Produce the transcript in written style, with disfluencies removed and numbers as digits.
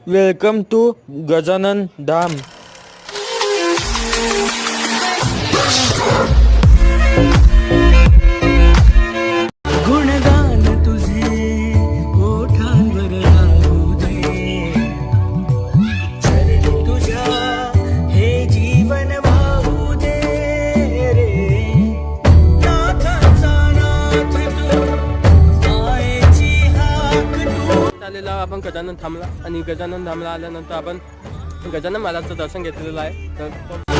Welcome to Gajanan धाम. गुणगान तुझे ओठांवर राहू दे, चरणी तुझ्या हे जीवन वाहू दे रे. नाथाचा नाथ तू, मायेची हाक तू. आलेला आपण गजानन धामला आणि गजानन धामला आल्यानंतर आपण गजानन महाराजचं दर्शन घेतलेलं आहे. तर